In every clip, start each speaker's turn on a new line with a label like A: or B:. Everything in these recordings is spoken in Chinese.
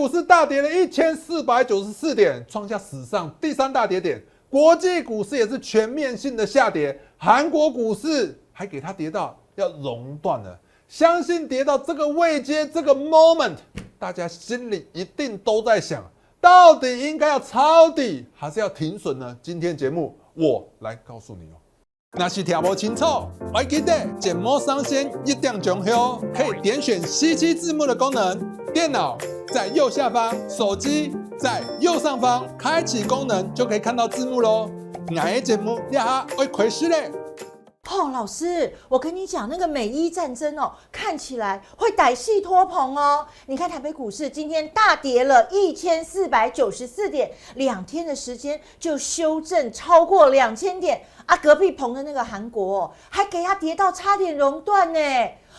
A: 股市大跌了1494点，创下史上第3大跌点。国际股市也是全面性的下跌，韩国股市还给它跌到要熔断了。相信跌到这个位阶，这个 moment， 大家心里一定都在想，到底应该要抄底还是要停损呢？今天节目我来告诉你哦。若是听不清楚，要记得节目上线一定钟后，可以点选CC字幕的功能。电脑在右下方，手机在右上方，开启功能就可以看到字幕喽。哪些节目你还会亏失嘞？
B: 老师，我跟你讲，那个美伊战争哦，看起来会歹戏拖棚哦。你看台北股市今天大跌了1494点，2天的时间就修正超过2000点啊！隔壁棚的那个韩国哦，还给它跌到差点熔断呢。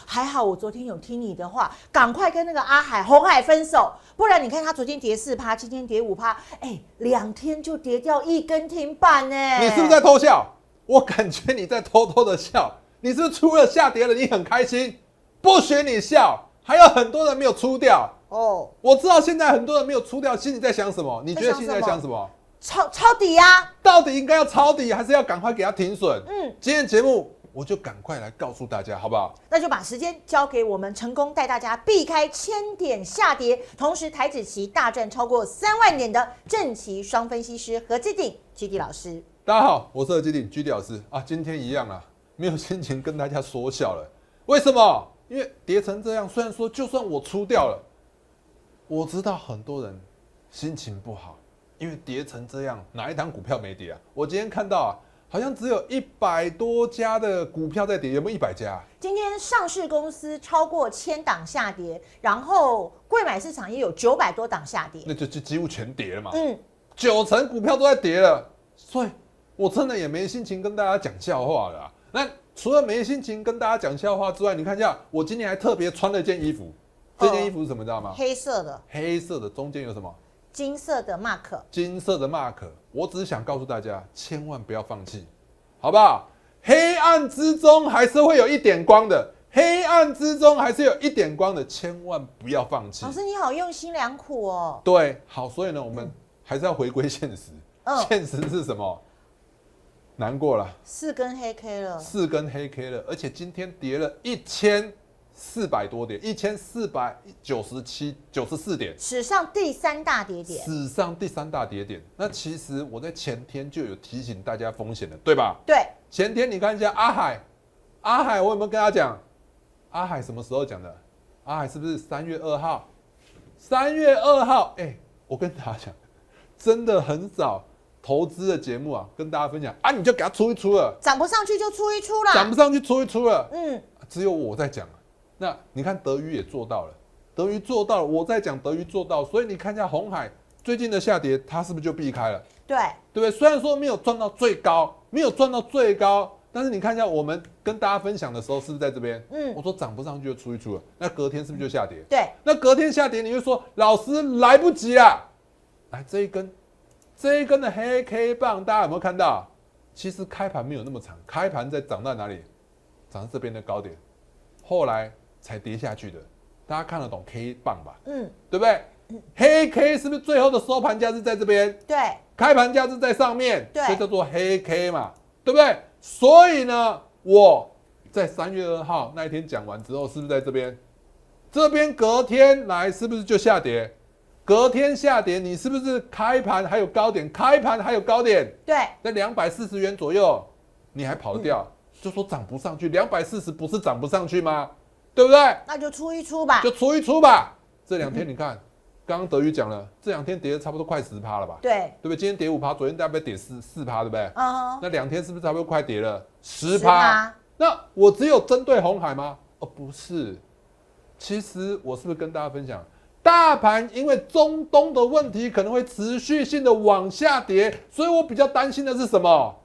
B: 还好我昨天有听你的话，赶快跟那个鸿海分手，不然你看他昨天跌4%，今天跌5%，哎，2天就跌掉1根停板呢。
A: 你是不是在偷笑？我感觉你在偷偷的笑，你是不是出了下跌了，你很开心？不许你笑，还有很多人没有出掉哦。我知道现在很多人没有出掉，心里在想什么？你觉得心里在想什么？
B: 抄底啊！
A: 到底应该要抄底，还是要赶快给它停损？今天节目我就赶快来告诉大家，好不好？
B: 那就把时间交给我们，成功带大家避开1000点下跌，同时台指期大赚超过3万点的正奇双分析师何基鼎GD老师。
A: 大家好，我是何基鼎GD老师啊。今天一样啊，没有心情跟大家说笑了。为什么？因为跌成这样，虽然说就算我出掉了，我知道很多人心情不好，因为跌成这样，哪一档股票没跌啊？我今天看到啊，好像只有100多家的股票在跌，有没有100家？
B: 今天上市公司超过1000档下跌，然后柜买市场也有900多档下跌，
A: 那就几乎全跌了嘛。90%股票都在跌了，所以我真的也没心情跟大家讲笑话了啊。那除了没心情跟大家讲笑话之外，你看一下，我今天还特别穿了一件衣服，这件衣服是什么？知道吗？
B: 黑色的。
A: 黑色的中间有什么？
B: 金色的 mark。
A: 金色的 mark。我只是想告诉大家，千万不要放弃，好不好？黑暗之中还是会有一点光的，黑暗之中还是有一点光的，千万不要放弃。
B: 老师你好用心良苦哦。
A: 对，好，所以呢，我们还是要回归现实。现实是什么？难过了
B: ，4根黑 K 了
A: ，4根黑 K 了，而且今天跌了1400多点，1494点，
B: 史上第3大跌点，
A: 史上第3大跌点。那其实我在前天就有提醒大家风险了，对吧？
B: 对，
A: 前天你看一下阿海，我有没有跟他讲？阿海什么时候讲的？阿海是不是3月2号？3月2号，我跟大家讲，真的很少。投资的节目啊，跟大家分享啊，你就给它出一出了，
B: 涨不上去就出一出了，
A: 涨不上去出一出了，只有我在讲。那你看德瑜也做到了，我在讲德瑜做到，所以你看一下鸿海最近的下跌，它是不是就避开了？
B: 对
A: 不对？虽然说没有赚到最高，但是你看一下我们跟大家分享的时候，是不是在这边？我说涨不上去就出一出了，那隔天是不是就下跌？
B: 对，
A: 那隔天下跌，你就说老师来不及了，来这一根的黑 K 棒，大家有没有看到？其实开盘没有那么长，开盘在涨到哪里？涨到这边的高点，后来才跌下去的。大家看得懂 K 棒吧？对不对？黑 K 是不是最后的收盘价是在这边？
B: 对，
A: 开盘价是在上面，
B: 对，
A: 所以叫做黑 K 嘛，对不对？所以呢，我在3月2号那一天讲完之后，是不是在这边？这边隔天来是不是就下跌？隔天下跌，你是不是开盘还有高点？对，在240元左右，你还跑得掉？就说涨不上去，240不是涨不上去吗？对不对？
B: 那就出一出吧。
A: 这2天你看，刚刚德瑜讲了，这2天跌了差不多快10%了吧？
B: 对
A: 不对？今天跌5%，昨天大概跌4%，对不对？那2天是不是差不多快跌了10%？那我只有针对鸿海吗？不是，其实我是不是跟大家分享？大盘因为中东的问题可能会持续性的往下跌，所以我比较担心的是什么？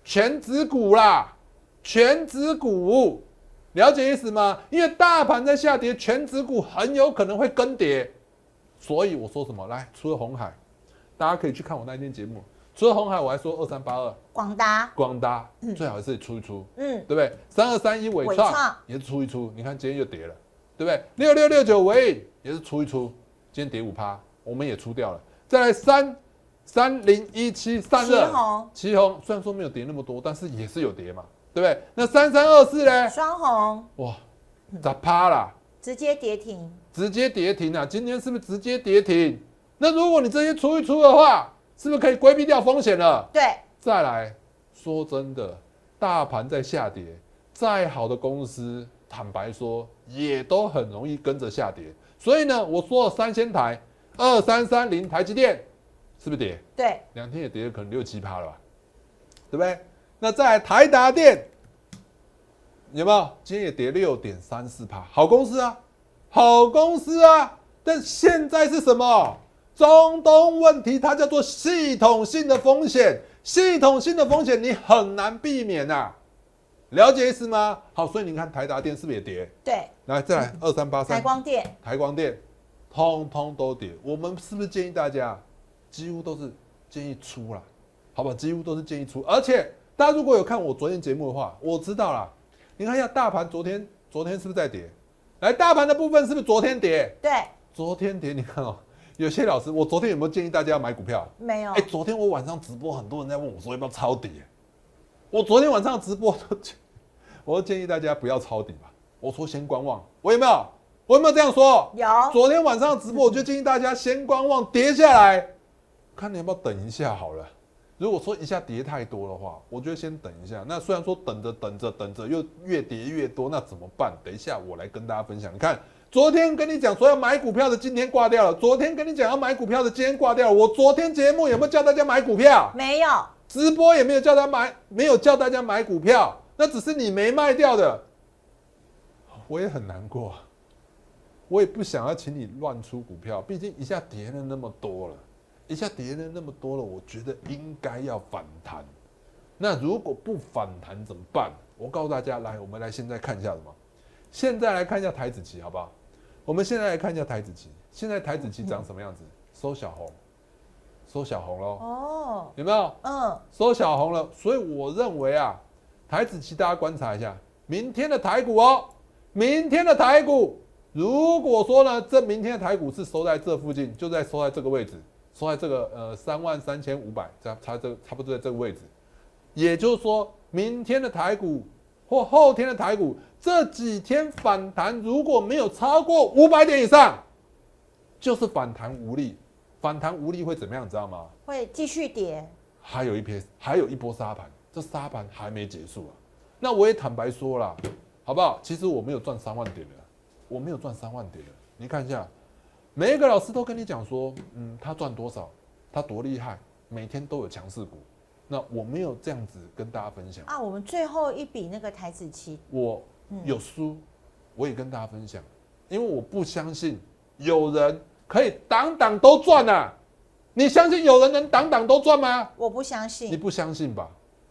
A: 全指股啦，了解意思吗？因为大盘在下跌，全指股很有可能会跟跌，所以我说什么？来，除了鸿海，大家可以去看我那一天节目，除了鸿海，我还说2382广达，最好是出一出，对不对？3231伟创也是出一出，你看今天又跌了。对不对？6669维也是出一出，今天跌5%，我们也出掉了。再来3017散热，旗宏虽然说没有跌那么多，但是也是有跌嘛，对不对？那3324呢？
B: 双红，
A: 哇，10%啦，
B: 直接跌停，
A: 直接跌停啊！今天是不是直接跌停？那如果你这些出一出的话，是不是可以规避掉风险了？
B: 对。
A: 再来说真的，大盘在下跌，再好的公司，坦白说也都很容易跟着下跌。所以呢，我说了3仙台，2330台积电是不是跌？
B: 对
A: ，2天也跌了可能6-7%了吧，对不对？那再来台达电有没有？今天也跌6.34%，好公司啊，好公司啊。但现在是什么？中东问题，它叫做系统性的风险，系统性的风险你很难避免啊，了解意思吗？好，所以你看台达电是不是也跌？
B: 对，
A: 来再来2383，
B: 台光电，
A: 台光电，通通都跌。我们是不是建议大家，几乎都是建议出啦，好不好？几乎都是建议出。而且大家如果有看我昨天节目的话，我知道啦。你看一下大盘昨天是不是在跌？来，大盘的部分是不是昨天跌？
B: 对，
A: 昨天跌。你看哦，有些老师，我昨天有没有建议大家要买股票？
B: 没有。
A: 昨天我晚上直播，很多人在问我说要不要抄底。我昨天晚上直播我建议大家不要抄底吧。我说先观望，我有没有这样说？
B: 有。
A: 昨天晚上直播我就建议大家先观望，跌下来，看你要不要等一下好了。如果说一下跌太多的话，我觉得先等一下。那虽然说等着又越跌越多，那怎么办？等一下我来跟大家分享。你看，昨天跟你讲说要买股票的，今天挂掉了；昨天跟你讲要买股票的，今天挂掉了。我昨天节目有没有叫大家买股票？
B: 没有。
A: 直播也没有叫大家买股票，那只是你没卖掉的。我也很难过，我也不想要请你乱出股票，毕竟一下跌了那么多了。我觉得应该要反弹。那如果不反弹怎么办？我告诉大家，来，我们来现在看一下什么？现在来看一下台指期，好不好？我们现在来看一下台指期。现在台指期长什么样子？收小红喽。哦，有没有？收小红了。所以我认为啊，台指期大家观察一下，明天的台股哦，明天的台股，如果说呢，这明天的台股是收在这附近，就在收在这个位置。收在这个33500，差不多在这个位置，也就是说，明天的台股或后天的台股这几天反弹，如果没有超过500点以上，就是反弹无力。反弹无力会怎么样？你知道吗？
B: 会继续跌。
A: 还有一波杀盘，这杀盘还没结束啊。那我也坦白说啦，好不好？其实我没有赚3万点的，你看一下。每一个老师都跟你讲说，他赚多少，他多厉害，每天都有强势股。那我没有这样子跟大家分享
B: 啊。我们最后一笔那个台指期，
A: 我有输，我也跟大家分享，因为我不相信有人可以档档都赚啊。你相信有人能档档都赚吗？我不相信。你不相信吧？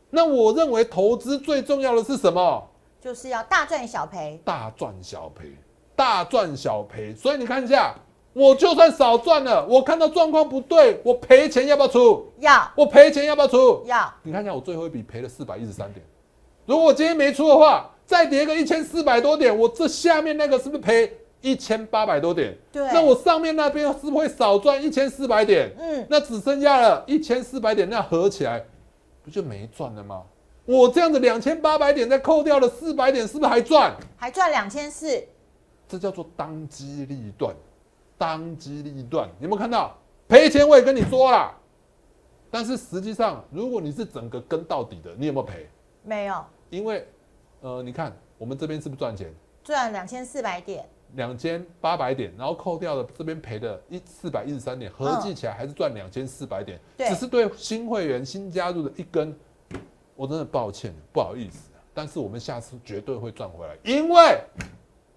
A: 那我认为投资最重要的是什么？就是要大赚小赔。大赚小赔。所以你看一下。我就算少赚了，我看到状况不对，我赔钱要不要出？要。我赔钱要不要出？要。你看一下我最后一笔赔了413点，如果我今天没出的话，再跌个1400多点，我这下面那个是不是赔1800多点？对。那我上面那边是不是会少赚1400点？那只剩下了1400点，那合起来不就没赚了吗？我这样子2800点再扣掉了400点，是不是还赚？还赚2400。这叫做当机立断。有没有看到？赔钱我也跟你说啦，但是实际上，如果你是整个跟到底的，你有没有赔？没有，因为你看我们这边是不是赚钱？赚2400点，2800点，然后扣掉了这边赔的413点，合计起来还是赚2400点。只是对新会员新加入的一根，我真的抱歉，不好意思，但是我们下次绝对会赚回来，因为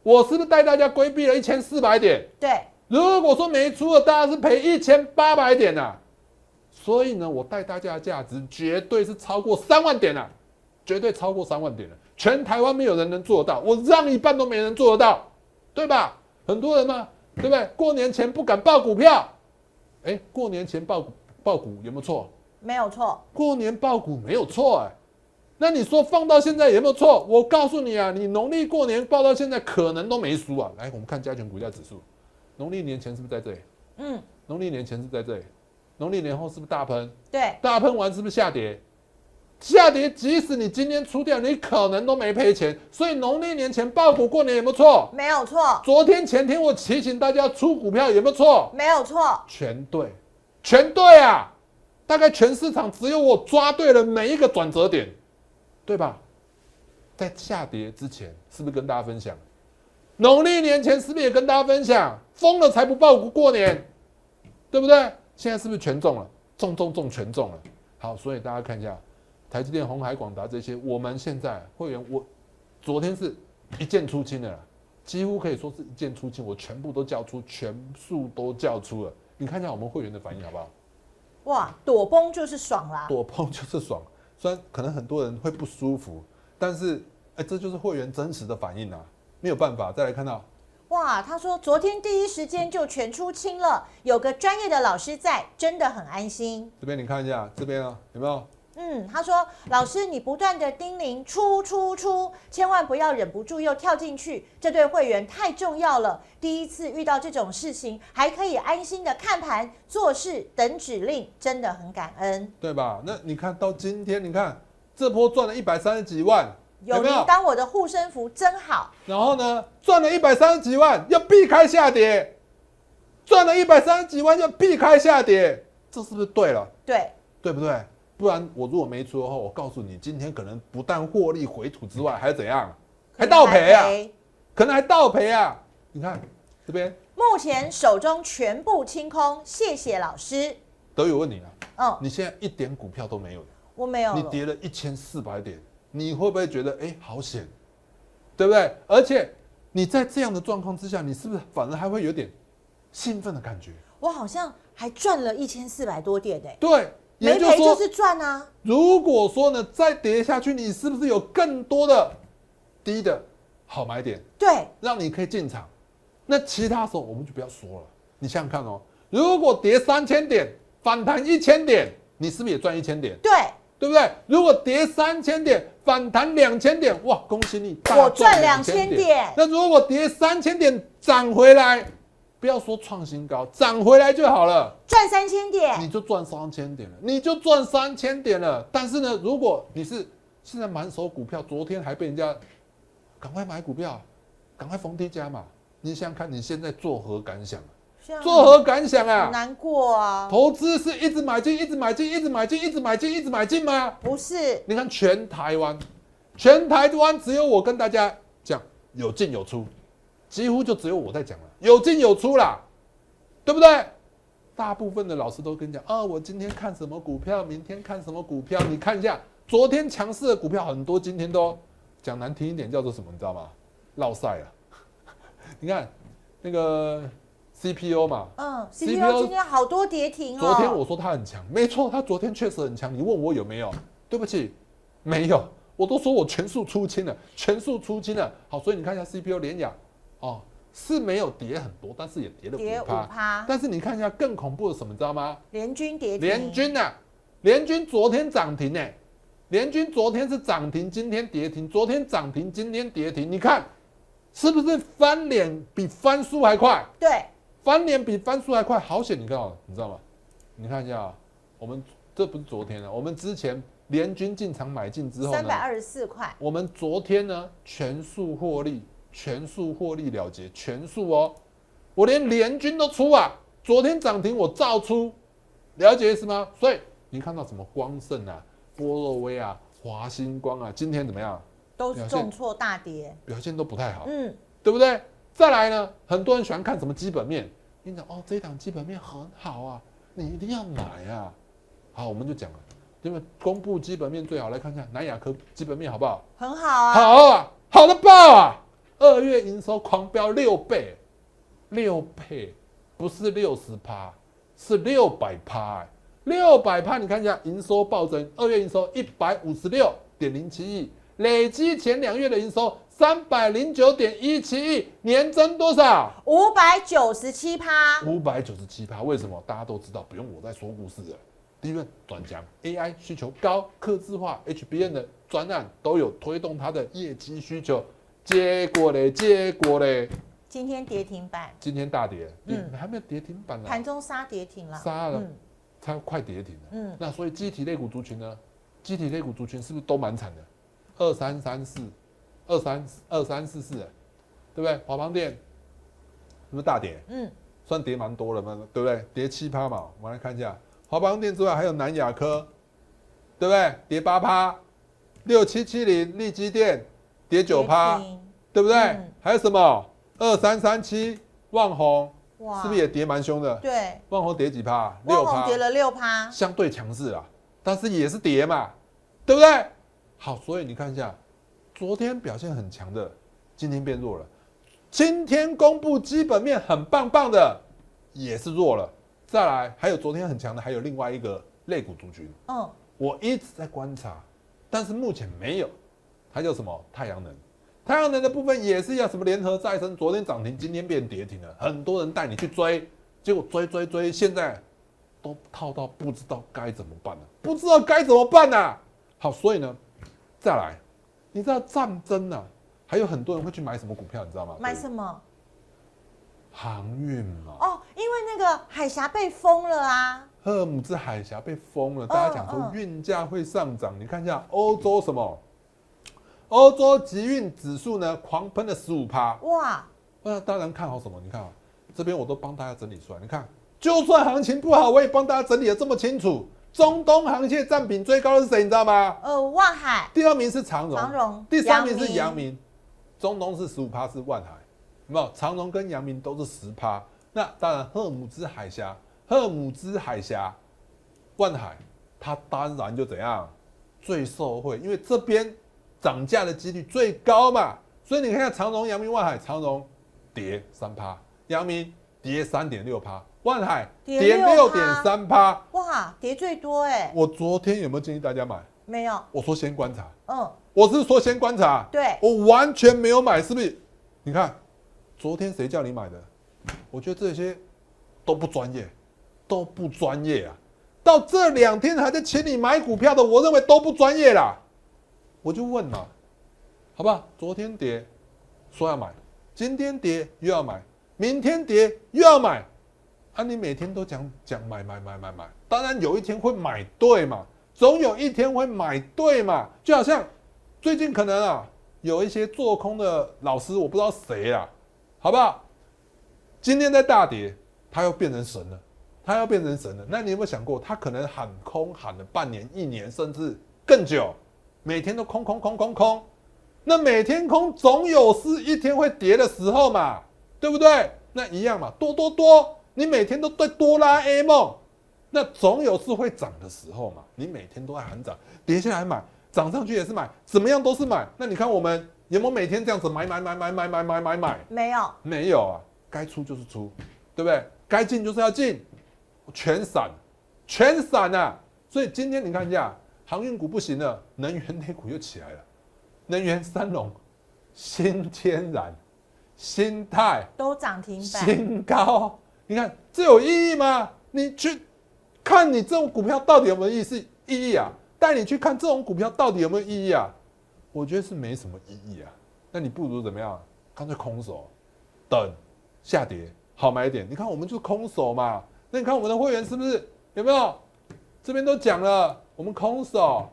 A: 我是不是带大家规避了1400点？对。如果说没出了，大家是赔1800点啊，所以呢，我带大家的价值绝对是超过3万点啊，绝对超过3万点了。全台湾没有人能做得到，我让一半都没人做得到，对吧？很多人嘛，对不对？过年前不敢报股票，过年前报股有没有错？没有错，过年报股没有错那你说放到现在有没有错？我告诉你啊，你农历过年报到现在可能都没输啊。来，我们看加权股价指数。农历年前是不是在这里？农历年前是在这里，农历年后是不是大喷？
B: 对，
A: 大喷完是不是下跌？下跌，即使你今天出掉，你可能都没赔钱。所以农历年前爆股过年有没有错？
B: 没有错，
A: 昨天前天我提醒大家出股票有没有错？
B: 没有错，
A: 全对，全对啊！大概全市场只有我抓对了每一个转折点，对吧？在下跌之前，是不是跟大家分享？农历年前是不是也跟大家分享？疯了才不爆股过年，对不对？现在是不是全中了？中全中了。好，所以大家看一下，台积电、鸿海、广达这些，我们现在会员，我昨天是一键出清的啦，几乎可以说是一键出清，我全部都叫出，全数都叫出了。你看一下我们会员的反应好不好？
B: 哇，躲崩就是爽啦，
A: 躲崩就是爽，虽然可能很多人会不舒服，但是这就是会员真实的反应啊，没有办法。再来看到，
B: 哇，他说昨天第一时间就全出清了，有个专业的老师在，真的很安心。
A: 这边你看一下，这边啊有没有？
B: 他说老师你不断的叮咛出，千万不要忍不住又跳进去，这对会员太重要了。第一次遇到这种事情，还可以安心的看盘做事等指令，真的很感恩，
A: 对吧？那你看到今天，你看这波赚了130几万，
B: 有您当我的护身符真好。
A: 然后呢，赚了130几万，要避开下跌，赚了130几万要避开下跌，这是不是对了？
B: 对，
A: 对不对？不然我如果没出的话，我告诉你，今天可能不但获利回吐之外，还怎样？还倒赔啊！可能还倒赔啊！你看这边，
B: 目前手中全部清空，谢谢老师。
A: 都有问你啊，
B: 嗯，
A: 你现在一点股票都没有，
B: 我没有了，
A: 你跌了1400点，你会不会觉得好险？对不对？而且你在这样的状况之下，你是不是反而还会有点兴奋的感觉？
B: 我好像还赚了1400多点哎，
A: 对。
B: 没赔就是赚啊！
A: 如果说呢，再跌下去，你是不是有更多的低的好买点？
B: 对，
A: 让你可以进场。那其他时候我们就不要说了。你想想看哦，如果跌3000点，反弹1000点，你是不是也赚1000点？
B: 对，
A: 对不对？如果跌3000点，反弹2000点，哇，恭喜你，
B: 我赚2000点。
A: 那如果跌3000点涨回来，不要说创新高，涨回来就好了，
B: 赚3000点，
A: 你就赚3000点了，你就赚3000点了。但是呢，如果你是现在满手股票，昨天还被人家赶快买股票，赶快逢低加码，你想想看，你现在作何感想？作何感想啊？
B: 很难过啊！
A: 投资是一直买进，一直买进，一直买进，一直买进，一直买进吗？
B: 不是，
A: 你看全台湾只有我跟大家讲有进有出，几乎就只有我在讲了。有进有出啦，对不对？大部分的老师都跟你讲我今天看什么股票，明天看什么股票。你看一下，昨天强势的股票很多，今天都讲难听一点叫做什么，你知道吗？落赛了。你看那个 CPU 嘛
B: ，CPU 今天好多跌停哦。
A: 昨天我说它很强，没错，它昨天确实很强。你问我有没有？对不起，没有。我都说我全数出清了，好，所以你看一下 CPU 联亚是没有跌很多，但是也跌了5%。但是你看一下更恐怖的什么，你知道吗？
B: 联军跌停。
A: 联军昨天涨停联军昨天是涨停，今天跌停，昨天涨停，今天跌停。你看是不是翻脸比翻书还快？
B: 对，
A: 翻脸比翻书还快，好险！你看你知道吗？你看一下我们这不是昨天我们之前联军进场买进之后呢
B: 324块，
A: 我们昨天呢全数获利了结，全数哦，我连联军都出啊，昨天涨停我照出，了解意思吗？所以你看到什么光盛啊、波若威啊、华星光啊，今天怎么样？
B: 都是重挫大跌，
A: 表现都不太好，对不对？再来呢，很多人喜欢看什么基本面，跟你讲这一档基本面很好啊，你一定要买啊。好，我们就讲了，因为公布基本面最好，来看看南亚科基本面好不好？
B: 很好啊，
A: 好啊，好的爆啊！2月营收狂飙6倍，6倍，不是60%，是600%，600%。你看一下营收暴增，2月营收156.07亿，累积前2月的营收309.17亿，年增多少
B: ？597%，597%。
A: 为什么？大家都知道，不用我再说故事了。第一轮转讲 AI 需求高，客制化 HBM 的专案都有推动它的业绩需求。结果嘞，
B: 今天跌停板，
A: 今天大跌，还没有跌停板呢，
B: 盘中杀跌停了，
A: 杀了，它快跌停了。那所以基体类股族群呢？基体类股族群是不是都蛮惨的？2334、2344，对不对？华邦电是不是大跌？算跌蛮多了嘛，对不对？跌7%嘛。我们来看一下华邦电之外，还有南亚科，对不对？跌8%，6770力积电跌9%，对不对？还有什么2337旺宏，是不是也跌蛮凶的？
B: 对，
A: 旺宏跌几趴
B: ？6%，旺宏跌了6%，
A: 相对强势啦，但是也是跌嘛，对不对？好，所以你看一下，昨天表现很强的，今天变弱了。今天公布基本面很棒棒的，也是弱了。再来，还有昨天很强的，还有另外一个类股族群。我一直在观察，但是目前没有。它叫什么？太阳能。太阳能的部分也是要什么联合再生，昨天涨停，今天变跌停了。很多人带你去追，结果追，现在都套到不知道该怎么办了，不知道该怎么办啊。好，所以呢，再来，你知道战争啊，还有很多人会去买什么股票，你知道吗？
B: 买什么？
A: 航运嘛。
B: 因为那个海峡被封了啊。
A: 赫姆兹海峡被封了，大家讲说运价会上涨。你看一下欧洲什么？欧洲集运指数呢，狂喷了15%。哇！那当然看好什么？你看啊，这边我都帮大家整理出来。你看，就算行情不好，我也帮大家整理的这么清楚。中东航线占比最高的是谁？你知道吗？
B: 万海。
A: 第2名是长荣，第3名是阳明。中东是15%，是万海。有没有？长荣跟阳明都是10%。那当然，赫姆兹海峡，万海，它当然就怎样最受惠，因为这边涨价的几率最高嘛。所以你看长荣、阳明、万海，长荣跌3%，阳明跌3.6%，万海跌6.3%。
B: 哇，跌最多哎！
A: 我昨天有没有建议大家买？
B: 没有。
A: 我说先观察。我是说先观察。
B: 对。
A: 我完全没有买，是不是？你看，昨天谁叫你买的？我觉得这些都不专业啊！到这2天还在请你买股票的，我认为都不专业啦。我就问嘛，好不好？昨天跌说要买，今天跌又要买，明天跌又要买，啊，你每天都讲买，当然有一天会买对嘛，总有一天会买对嘛。就好像最近可能啊，有一些做空的老师，我不知道谁啦，好不好？今天在大跌，他又变成神了，那你有没有想过，他可能喊空喊了半年、1年，甚至更久，每天都空。那每天空，总有是一天会跌的时候嘛，对不对？那一样嘛，多，你每天都对哆啦 A 梦，那总有是会涨的时候嘛。你每天都在喊涨，跌下来买，涨上去也是买，怎么样都是买。那你看我们有没有每天这样子买？没有啊。该出就是出，对不对？该进就是要进，全闪啊！所以今天你看一下，航运股不行了，能源类股又起来了，能源三龙、新天然、新泰
B: 都涨停板，
A: 新高。你看这有意义吗？你去看你这种股票到底有没有意义啊？带你去看这种股票到底有没有意义啊？我觉得是没什么意义啊。那你不如怎么样？干脆空手等。下跌好买一点，你看我们就是空手嘛。那你看我们的会员是不是有没有？这边都讲了，我们空手。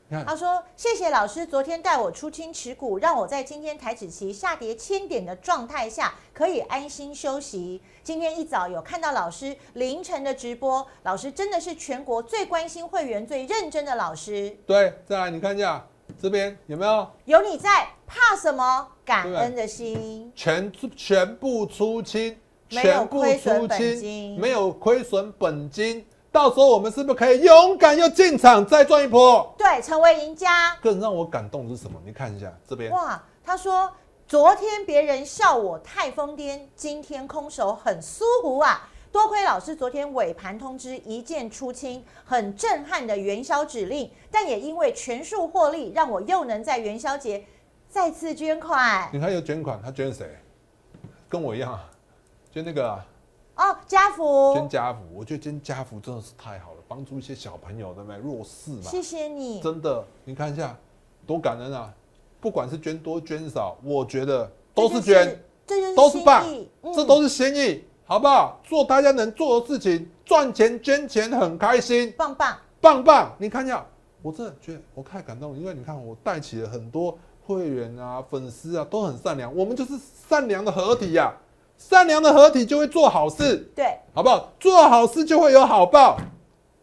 A: 你看
B: 他说：“谢谢老师，昨天带我出清持股，让我在今天台指期下跌1000点的状态下可以安心休息。今天一早有看到老师凌晨的直播，老师真的是全国最关心会员、最认真的老师。
A: 对，再来你看一下这边有没有？
B: 有你在，怕什么？感恩的心，
A: 全部出清，
B: 没有亏损本金，
A: 没有亏损本金。到时候我们是不是可以勇敢又进场再赚一波？
B: 对，成为赢家。
A: 更让我感动的是什么？你看一下这边。
B: 哇，他说昨天别人笑我太疯癫，今天空手很舒服啊。多亏老师昨天尾盘通知一键出清，很震撼的元宵指令，但也因为全数获利，让我又能在元宵节再次捐款。
A: 你看有捐款，他捐谁？跟我一样啊，捐那个
B: 家福，
A: 捐家福。我觉得捐家福真的是太好了，帮助一些小朋友，对不对？弱势嘛。
B: 谢谢你，
A: 真的，你看一下多感恩啊！不管是捐多捐少，我觉得都是捐。
B: 这就是
A: 都是棒
B: 心意，
A: 这都是心意，好不好？做大家能做的事情，赚钱捐钱很开心，
B: 棒棒。
A: 棒棒！你看一下，我真的觉得我太感动了，因为你看我带起了很多会员啊、粉丝啊，都很善良，我们就是善良的合体呀、善良的合体就会做好事，
B: 对，
A: 好不好？做好事就会有好报。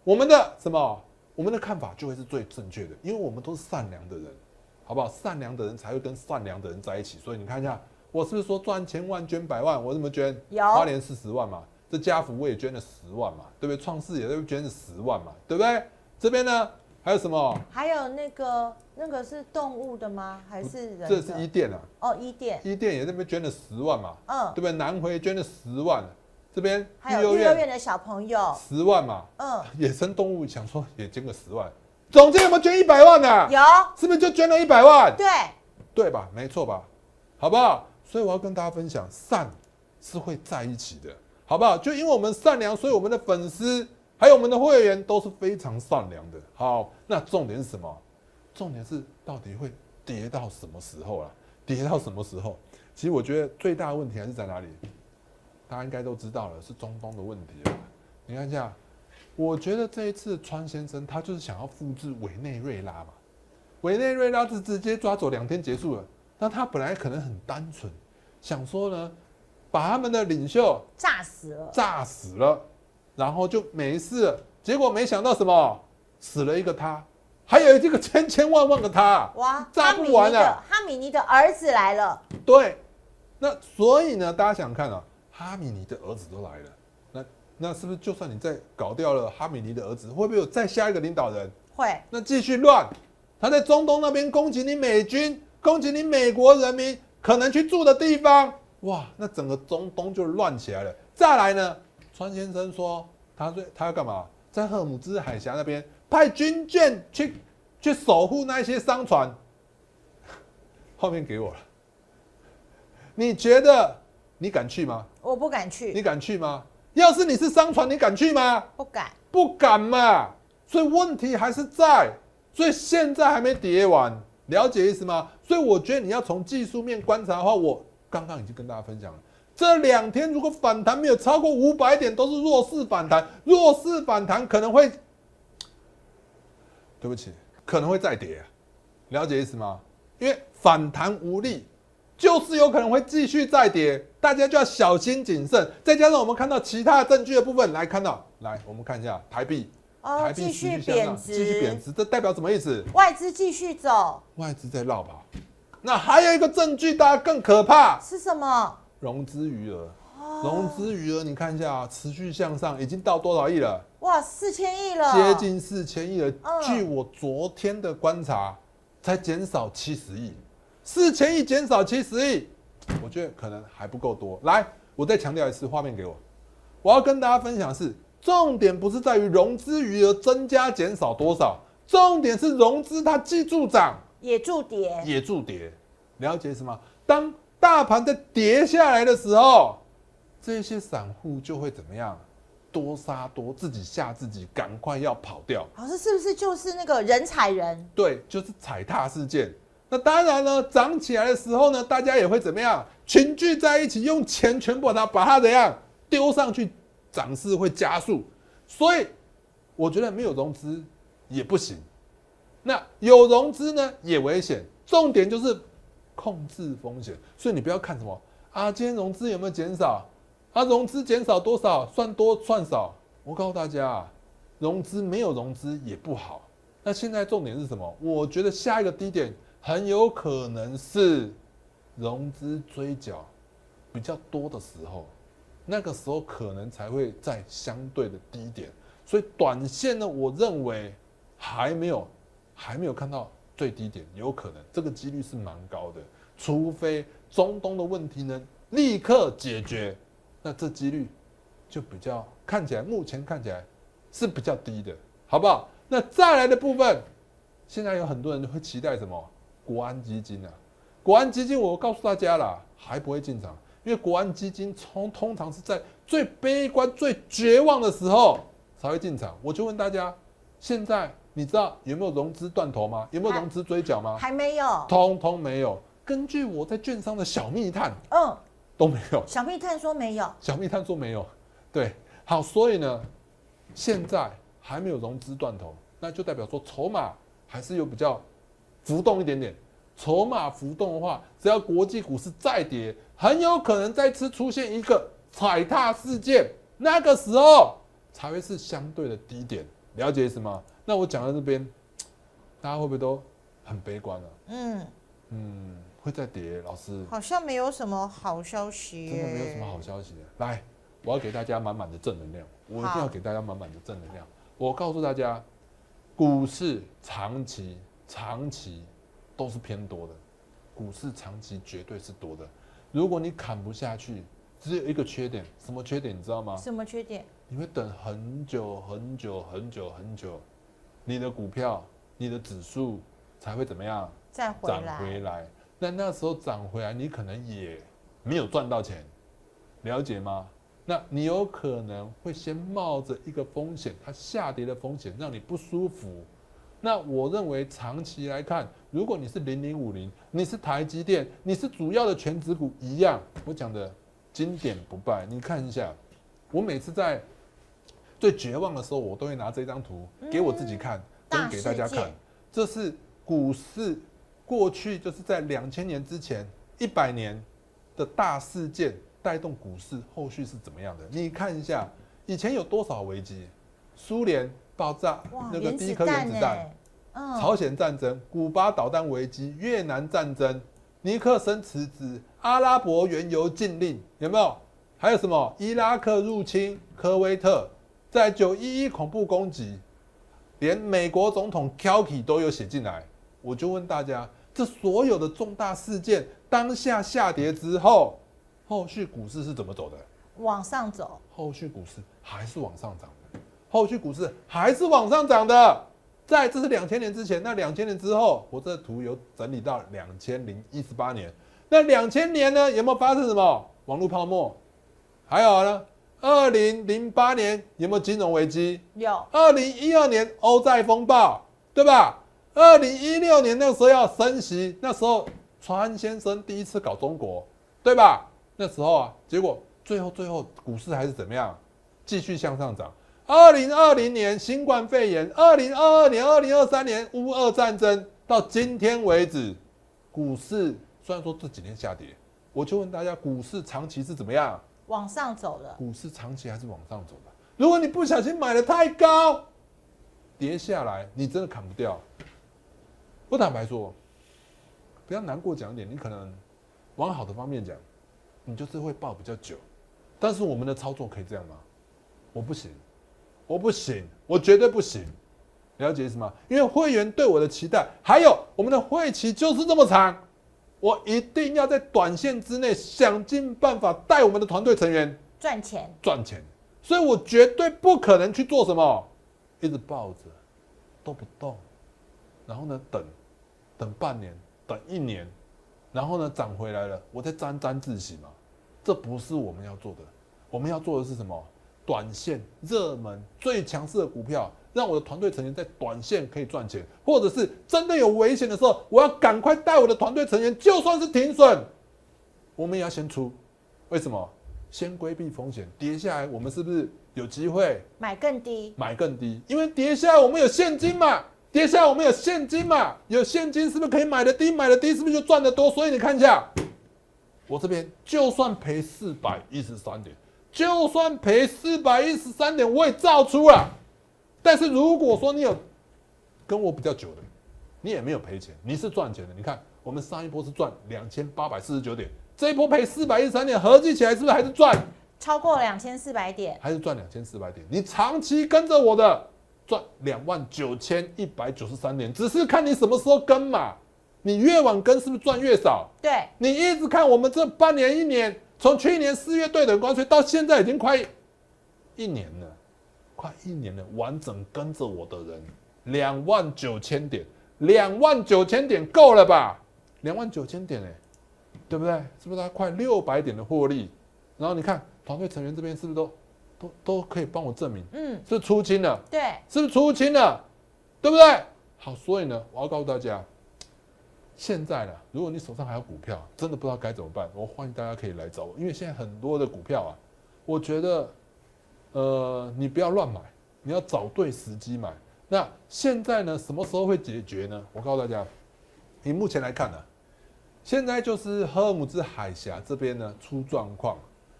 A: 我们的什么？我们的看法就会是最正确的，因为我们都是善良的人，好不好？善良的人才会跟善良的人在一起。所以你看一下，我是不是说赚千万捐百万？我怎么捐？
B: 有
A: 花莲40万嘛，这家福我也捐了10万嘛，对不对？创世也都捐了10万嘛，对不对？这边呢还有什么？
B: 还有那个是动物的吗？还是人的？
A: 这是伊甸啊，
B: 哦，伊甸，
A: 伊甸也在那边捐了10万嘛，
B: 嗯
A: 对不对？南回捐了10万，这边
B: 还有幼儿园的小朋友，
A: 10万嘛，
B: 嗯，
A: 野生动物想说也捐个10万，总计有没有捐100万呢、啊？
B: 有，
A: 是不是就捐了100万？
B: 对，
A: 对吧？没错吧？好不好？所以我要跟大家分享，善是会在一起的，好不好？就因为我们善良，所以我们的粉丝还有我们的会员都是非常善良的。好，那重点是什么？重点是到底会跌到什么时候啦？跌到什么时候？其实我觉得最大的问题还是在哪里？大家应该都知道了，是中东的问题了。你看一下，我觉得这一次川先生他就是想要复制委内瑞拉嘛，委内瑞拉是直接抓走2天结束了。那他本来可能很单纯，想说呢，把他们的领袖炸死了，然后就没事了。结果没想到什么，死了一个他，还有这个千万个他，
B: 哇，
A: 炸不完啊！
B: 哈米尼的儿子来了，
A: 对，那所以呢，大家想看啊，哈米尼的儿子都来了，那是不是就算你再搞掉了哈米尼的儿子，会不会有再下一个领导人？
B: 会，
A: 那继续乱，他在中东那边攻击你美军，攻击你美国人民可能去住的地方，哇，那整个中东就乱起来了。再来呢，川先生说他要干嘛？在赫姆兹海峡那边派军舰去守护那些商船。后面给我了，你觉得你敢去吗？
B: 我不敢去，
A: 你敢去吗？要是你是商船，你敢去吗？
B: 不敢，
A: 不敢嘛。所以问题还是在，所以现在还没跌完，了解意思吗？所以我觉得你要从技术面观察的话，我刚刚已经跟大家分享了，这2天如果反弹没有超过500点，都是弱势反弹，弱势反弹可能会，对不起，可能会再跌，了解意思吗？因为反弹无力，就是有可能会继续再跌，大家就要小心谨慎。再加上我们看到其他证据的部分，来我们看一下台币。台币
B: 继续
A: 持续向上，
B: 贬值，
A: 继续贬值，这代表什么意思？
B: 外资继续走，
A: 外资在绕跑。那还有一个证据，大家更可怕，
B: 是什么？
A: 融资余额。融资余额，你看一下啊，持续向上，已经到多少亿了？
B: 哇，4000亿了，
A: 接近4000亿了。
B: 嗯
A: 据我昨天的观察，才减少70亿，4000亿减少70亿，我觉得可能还不够多。来，我再强调一次，画面给我。我要跟大家分享的是，重点不是在于融资余额增加减少多少，重点是融资它既助涨
B: 也助跌，
A: 也助跌，了解什么？当大盘在跌下来的时候，这些散户就会怎么样？多杀多，自己吓自己，赶快要跑掉。
B: 老师是不是就是那个人踩人？
A: 对，就是踩踏事件。那当然呢，涨起来的时候呢，大家也会怎么样？群聚在一起，用钱全部把它怎样丢上去，涨势会加速。所以我觉得没有融资也不行，那有融资呢也危险。重点就是控制风险。所以你不要看什么啊，今天融资有没有减少？啊，融资减少多少？算多算少？我告诉大家啊，融资没有融资也不好。那现在重点是什么？我觉得下一个低点很有可能是融资追缴比较多的时候，那个时候可能才会在相对的低点。所以短线呢，我认为还没有看到最低点，有可能这个几率是蛮高的，除非中东的问题呢立刻解决，那这几率就比较目前看起来是比较低的，好不好？那再来的部分，现在有很多人会期待什么？国安基金啊，国安基金我告诉大家啦，还不会进场，因为国安基金通常是在最悲观、最绝望的时候才会进场。我就问大家，现在你知道有没有融资断头吗？有没有融资追缴吗？
B: 还没有，
A: 通通没有。根据我在券商的小密探，都没有。
B: 小密探说没有，
A: 小密探说没有，对，好，所以呢，现在还没有融资断头，那就代表说筹码还是有比较浮动一点点。筹码浮动的话，只要国际股市再跌，很有可能再次出现一个踩踏事件，那个时候才会是相对的低点。了解意思吗？那我讲到这边，大家会不会都很悲观了？会再跌，老师
B: 好像没有什么好消息，
A: 真的没有什么好消息。来，我要给大家满满的正能量，我一定要给大家满满的正能量。我告诉大家，股市长期都是偏多的，股市长期绝对是多的。如果你砍不下去，只有一个缺点，什么缺点你知道吗？
B: 什么缺点？
A: 你会等很久，你的股票、你的指数才会怎么样？
B: 再
A: 涨回来。那时候涨回来，你可能也没有赚到钱，了解吗？那你有可能会先冒着一个风险，它下跌的风险让你不舒服。那我认为长期来看，如果你是0050，你是台积电，你是主要的全指股一样，我讲的经典不败。你看一下，我每次在最绝望的时候，我都会拿这张图给我自己看，跟给大家看。这是股市过去就是在2000年之前100年的大事件带动股市后续是怎么样的？你看一下，以前有多少危机？苏联爆炸那个第一颗原子弹，朝鲜战争、古巴导弹危机、越南战争、尼克森辞职、阿拉伯原油禁令，有没有？还有什么？伊拉克入侵科威特，在911恐怖攻击，连美国总统 Kelly 都有写进来。我就问大家，这所有的重大事件当下下跌之后，后续股市是怎么走的？
B: 往上走。
A: 后续股市还是往上涨的，后续股市还是往上涨的。这是2000年之前，那2000年之后，我这图有整理到2018年。那2000年呢，有没有发生什么网络泡沫？还有呢，2008年有没有金融危机？
B: 有。
A: 2012年欧债风暴，对吧？2016年那个时候要升息，那时候川先生第一次搞中国，对吧？那时候啊，结果最后股市还是怎么样？继续向上涨。2020年新冠肺炎，2022年、2023年乌俄战争，到今天为止，股市虽然说这几年下跌，我就问大家，股市长期是怎么样？
B: 往上走的。
A: 股市长期还是往上走的。如果你不小心买的太高，跌下来，你真的砍不掉。我坦白说，不要难过讲一点，你可能往好的方面讲，你就是会抱比较久。但是我们的操作可以这样吗？我不行，我绝对不行。了解意思吗？因为会员对我的期待，还有我们的会期就是这么长，我一定要在短线之内想尽办法带我们的团队成员
B: 赚钱。
A: 所以我绝对不可能去做什么，一直抱着都不动，然后呢等半年，等1年，然后呢涨回来了，我再沾自喜嘛。这不是我们要做的，我们要做的是什么？短线热门最强势的股票，让我的团队成员在短线可以赚钱，或者是真的有危险的时候，我要赶快带我的团队成员，就算是停损，我们也要先出。为什么？先规避风险，跌下来我们是不是有机会
B: 买更低？
A: 因为跌下来我们有现金嘛，有现金是不是可以买得低？是不是就赚得多？所以你看一下，我这边就算赔413点，我也照出了。但是如果说你有跟我比较久的，你也没有赔钱，你是赚钱的。你看我们上一波是赚2849点，这一波赔413点，合计起来是不是还是赚
B: 超过2400点？
A: 还是赚2400点？你长期跟着我的，赚29193点，只是看你什么时候跟嘛。你越晚跟是不是赚越少？
B: 对，
A: 你一直看我们这半年、1年，从去年4月对等关税到现在已经快1年了，完整跟着我的人29000点，29000点够了吧？29000点对不对？是不是它快600点的获利？然后你看团队成员这边是不是都可以帮我证明？是出清了，
B: 对，
A: 是不是出清了？对不对？好，所以呢，我要告诉大家，现在呢，如果你手上还有股票，真的不知道该怎么办，我欢迎大家可以来找我，因为现在很多的股票啊，我觉得，你不要乱买，你要找对时机买。那现在呢，什么时候会解决呢？我告诉大家，以目前来看呢，现在就是荷尔姆兹海峡这边呢出状况。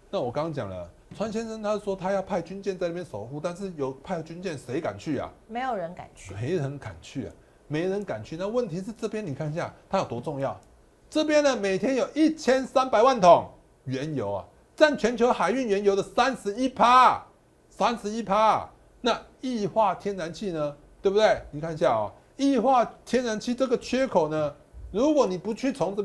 A: 那我刚刚讲了，川先生他说他要派军舰在那边守护，但是有派军舰谁敢去啊？
B: 没有人敢去，
A: 没人敢去啊，没人敢去。那问题是这边你看一下它有多重要？这边呢每天有1300万桶原油啊，占全球海运原油的31%，31%。那液化天然气呢，对不对？你看一下哦，液化天然气这个缺口呢，如果你不去从这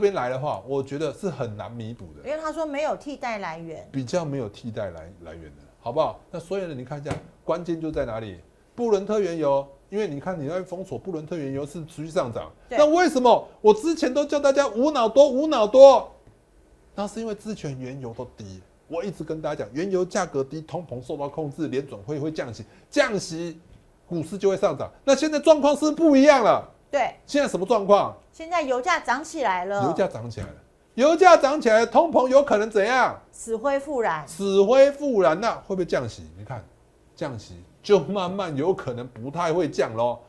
A: 边来的话，我觉得是很难弥补的。
B: 因为他说没有替代来源，
A: 比较没有替代来源的，好不好？那所以呢，你看一下，关键就在哪里？布伦特原油，因为你看你在封锁布伦特原油是持续上涨，那为什么我之前都叫大家无脑多？那是因为之前原油都低，我一直跟大家讲，原油价格低，通膨受到控制，联准会降息，股市就会上涨。那现在状况是不一样了。
B: 对，
A: 现在什么状况？
B: 现在油价涨起来了，
A: 油价涨起来，通膨有可能怎样？
B: 死灰复燃，
A: 那会不会降息？你看，降息就慢慢有可能不太会降咯，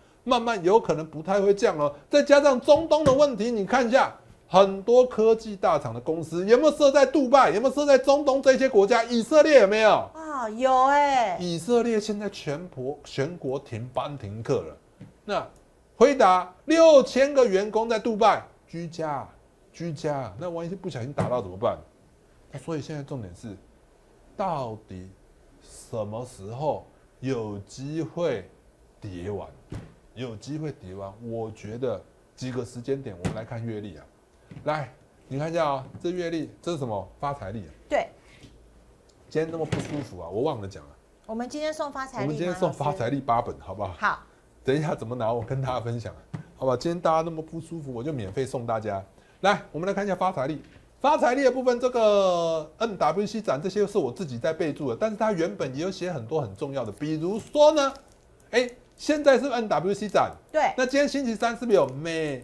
A: 再加上中东的问题，你看一下，很多科技大厂的公司有没有设在杜拜？有没有设在中东这些国家？以色列有没有？
B: 啊，有哎，
A: 以色列现在全国停班停课了。那回答6000个员工在杜拜居家，那万一不小心打到怎么办？那所以现在重点是，到底什么时候有机会跌完？我觉得几个时间点，我们来看月历啊。来，你看一下啊，这月历这是什么？发财历啊。
B: 对。
A: 今天那么不舒服啊，我忘了讲了。
B: 我们今天送发财历，
A: 我们今天送发财历8本，好不好？
B: 好。
A: 等一下怎么拿，我跟大家分享，好吧？今天大家那么不舒服，我就免费送大家。来，我们来看一下发财历。发财历的部分，这个 NWC 展这些是我自己在备注的，但是它原本也有写很多很重要的，比如说呢，现在是 NWC 展，
B: 对。
A: 那今天星期三是不是有美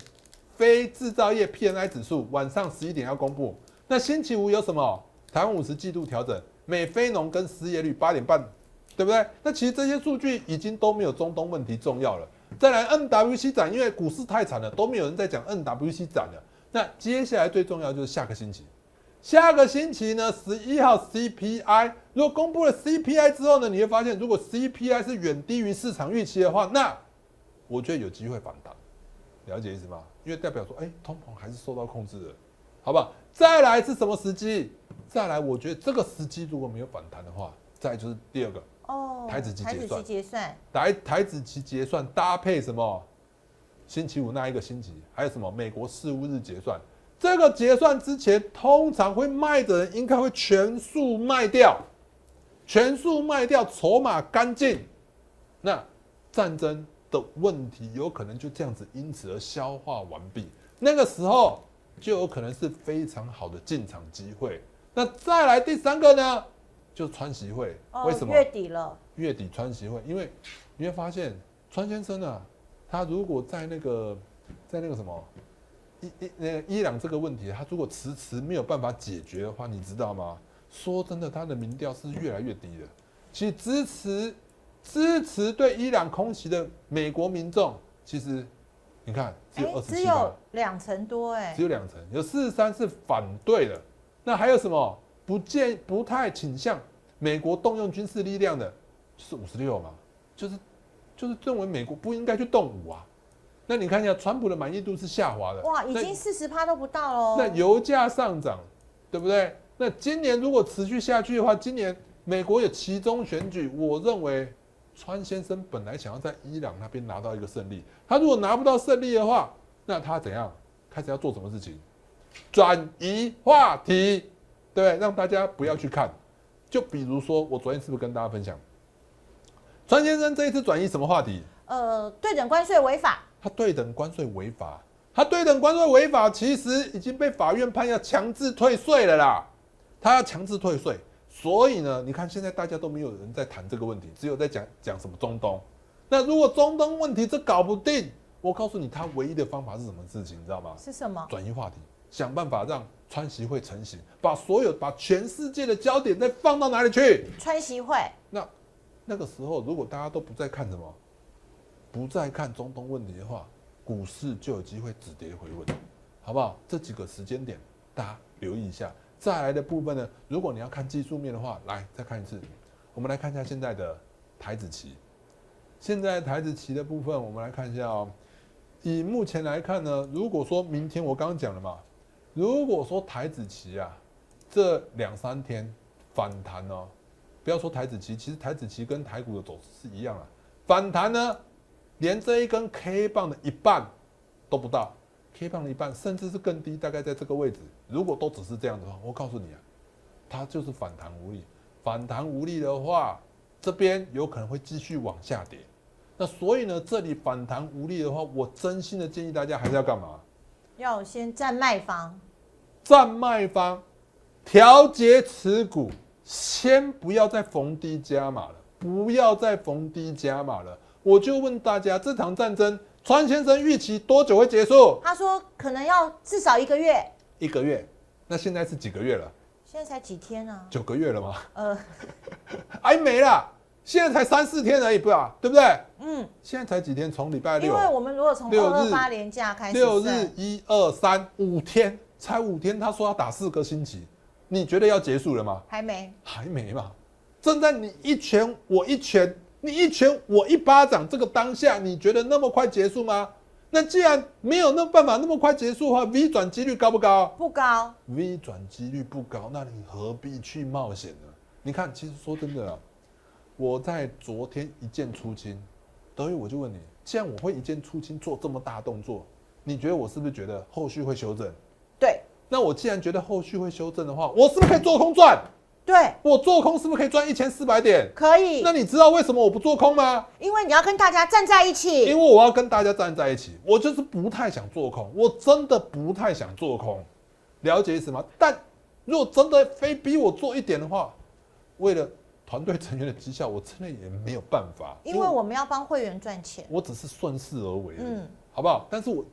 A: 非制造业 PMI 指数晚上11点要公布？那星期五有什么？台湾50季度调整，美非农跟失业率8点半。对不对？那其实这些数据已经都没有中东问题重要了。再来 NWC 展，因为股市太惨了，都没有人在讲 NWC 展了。那接下来最重要就是下个星期呢，11号 CPI， 如果公布了 CPI 之后呢，你会发现，如果 CPI 是远低于市场预期的话，那我觉得有机会反弹。了解意思吗？因为代表说，通膨还是受到控制的，好不好？再来是什么时机？再来，我觉得这个时机如果没有反弹的话，再来就是第二个。台指期结算，台指期结算搭配什么？星期五那一个星期，还有什么美国事务日结算？这个结算之前，通常会卖的人应该会全数卖掉，筹码干净。那战争的问题有可能就这样子，因此而消化完毕。那个时候就有可能是非常好的进场机会。那再来第三个呢？就川习会，为什么？
B: 月底了。
A: 月底川习会，因为你会发现川先生啊，他如果在那个什么伊朗这个问题，他如果迟迟没有办法解决的话，你知道吗？说真的，他的民调是越来越低的。其实支持对伊朗空袭的美国民众，其实你看只有27%，
B: 只有2%多
A: 只有2%，有43%是反对的。那还有什么？不太倾向美国动用军事力量的，就是56嘛，就是认为美国不应该去动武啊。那你看一下，川普的满意度是下滑的，
B: 哇，已经40%都不到喽。
A: 那油价上涨，对不对？那今年如果持续下去的话，今年美国有期中选举，我认为川先生本来想要在伊朗那边拿到一个胜利，他如果拿不到胜利的话，那他怎样？开始要做什么事情？转移话题。对，让大家不要去看。就比如说，我昨天是不是跟大家分享，川先生这一次转移什么话题？
B: 对等关税违法。
A: 他对等关税违法，其实已经被法院判要强制退税了啦。他要强制退税，所以呢，你看现在大家都没有人在谈这个问题，只有在讲什么中东。那如果中东问题这搞不定，我告诉你，他唯一的方法是什么事情，你知道吗？
B: 是什么？
A: 转移话题，想办法让川习会成型，把全世界的焦点再放到哪里去？
B: 川习会。
A: 那个时候，如果大家都不再看什么，不再看中东问题的话，股市就有机会止跌回稳，好不好？这几个时间点，大家留意一下。再来的部分呢，如果你要看技术面的话，来再看一次，我们来看一下现在的台指期。现在台指期的部分，我们来看一下哦。以目前来看呢，如果说明天我刚刚讲了嘛，如果说台指期啊，这2-3天反弹哦，不要说台指期，其实台指期跟台股的走势是一样的，反弹呢，连这一根 K 棒的一半都不到 ，K 棒的一半，甚至是更低，大概在这个位置。如果都只是这样的话，我告诉你啊，它就是反弹无力。反弹无力的话，这边有可能会继续往下跌。那所以呢，这里反弹无力的话，我真心的建议大家还是要干嘛？
B: 要先站卖方，
A: 站卖方，调节持股，先不要再逢低加码了，不要再逢低加码了。我就问大家，这场战争，川先生预期多久会结束？
B: 他说可能要至少1个月。
A: 1个月，那现在是几个月了？
B: 现在才几天啊
A: ？9个月了吗？还没啦，现在才3-4天而已，对不对？现在才几天？从礼拜6，
B: 因为我们如果从228连假开始
A: ，6日1、2、3， 5天，才5天，他说要打4个星期，你觉得要结束了吗？
B: 还没
A: 嘛，正在你一拳我一拳，你一拳我一巴掌这个当下，你觉得那么快结束吗？那既然没有那办法那么快结束的话 ，V 转几率高不高？
B: 不高。
A: V 转几率不高，那你何必去冒险呢？你看，其实说真的啊，我在昨天一键出清，德裕我就问你，既然我会一键出清做这么大动作，你觉得我是不是觉得后续会修正？
B: 对。
A: 那我既然觉得后续会修正的话，我是不是可以做空赚？
B: 对，
A: 我做空是不是可以赚1400点？
B: 可以。
A: 那你知道为什么我不做空吗？
B: 因为你要跟大家站在一起。
A: 因为我要跟大家站在一起，我就是不太想做空，我真的不太想做空，了解意思吗？但如果真的非逼我做一点的话，为了团队成员的绩效，我真的也没有办法。
B: 因为我们要帮会员赚钱，
A: 我只是顺势而为而已，好不好？但是我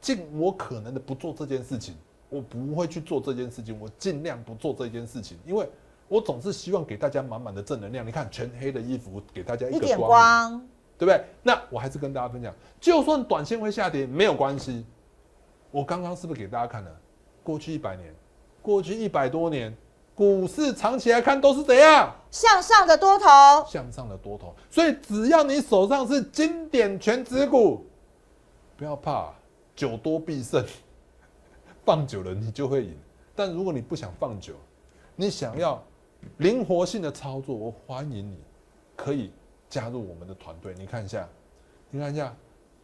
A: 尽我可能的不做这件事情，我不会去做这件事情，我尽量不做这件事情，因为我总是希望给大家满满的正能量。你看全黑的衣服，给大家一点光，对不对？那我还是跟大家分享，就算短线会下跌没有关系。我刚刚是不是给大家看了？过去100年，过去100多年，股市长期来看都是怎样？
B: 向上的多头，
A: 向上的多头。所以只要你手上是经典全指股，不要怕，久多必胜，放久了你就会赢。但如果你不想放久，你想要灵活性的操作，我欢迎你可以加入我们的团队。你看一下，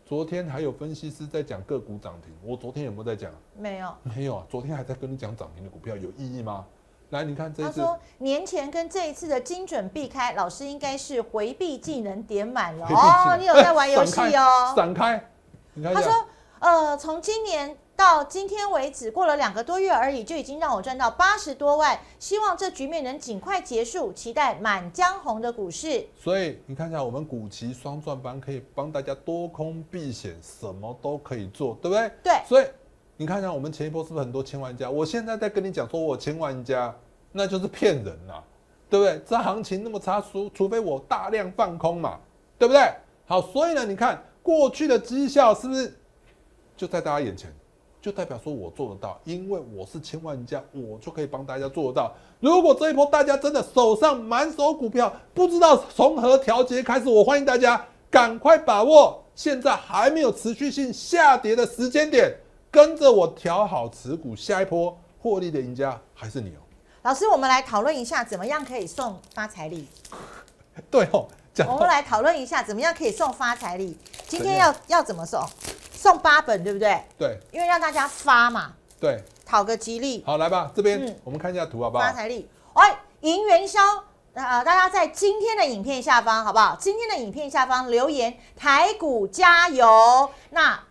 A: 昨天还有分析师在讲个股涨停，我昨天有没有在讲？
B: 没有，
A: 没有啊。昨天还在跟你讲涨停的股票有意义吗？来，你看这一次，
B: 他说年前跟这一次的精准避开，老师应该是回避技能点满了哦。你有在玩游戏哦？
A: 闪开，你看一下。
B: 他说，从今年到今天为止，过了2个多月而已，就已经让我赚到80多万。希望这局面能尽快结束，期待满江红的股市。
A: 所以你看一下，我们股期双赚班可以帮大家多空避险，什么都可以做，对不对？
B: 对。
A: 所以你看一下，我们前一波是不是很多千万家？我现在在跟你讲说我千万家，那就是骗人啦，对不对？这行情那么差，除非我大量放空嘛，对不对？好，所以呢，你看过去的绩效是不是就在大家眼前？就代表说我做得到，因为我是千万家，我就可以帮大家做得到。如果这一波大家真的手上满手股票，不知道从何调节开始，我欢迎大家赶快把握现在还没有持续性下跌的时间点，跟着我调好持股，下一波获利的赢家还是你哦。
B: 老师，我们来讨论一下，怎么样可以送发财礼？
A: 对哦，
B: 我们来讨论一下，怎么样可以送发财礼？今天要怎么送？送8本，对不对？
A: 对，
B: 因为让大家发嘛，
A: 对，
B: 讨个吉利。
A: 好，来吧，这边我们看一下图好不好？
B: 发财力，迎元宵，大家在今天的影片下方好不好？今天的影片下方留言台股加油。那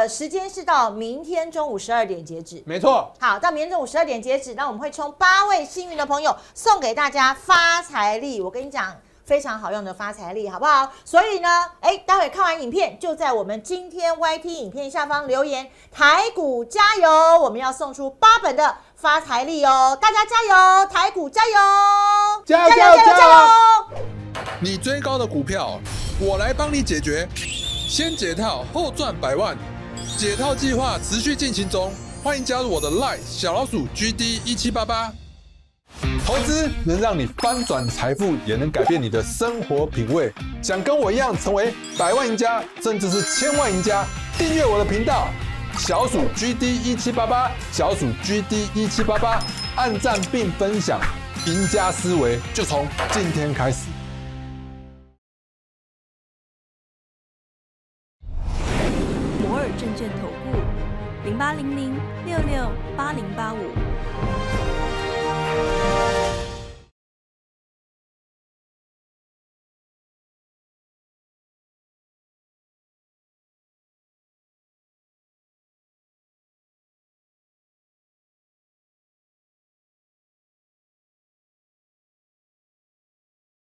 B: 时间是到明天中午12点截止。
A: 没错。
B: 好，到明天中午12点截止，那我们会抽8位幸运的朋友送给大家发财力。我跟你讲，非常好用的发财力，好不好？所以呢，待会看完影片，就在我们今天 YT 影片下方留言“台股加油”，我们要送出8本的发财力哦！大家加油，台股加油！
A: 加油
B: 加油加油！
A: 你追高的股票，我来帮你解决。先解套，后赚100万，解套计划持续进行中，欢迎加入我的 LINE 小老鼠 GD1788。投资能让你翻转财富，也能改变你的生活品味。想跟我一样成为100万赢家，甚至是1000万赢家，订阅我的频道小鼠 GD1788，小鼠 GD1788，按赞并分享，赢家思维就从今天开始。
C: 摩尔证券投顾0800668085。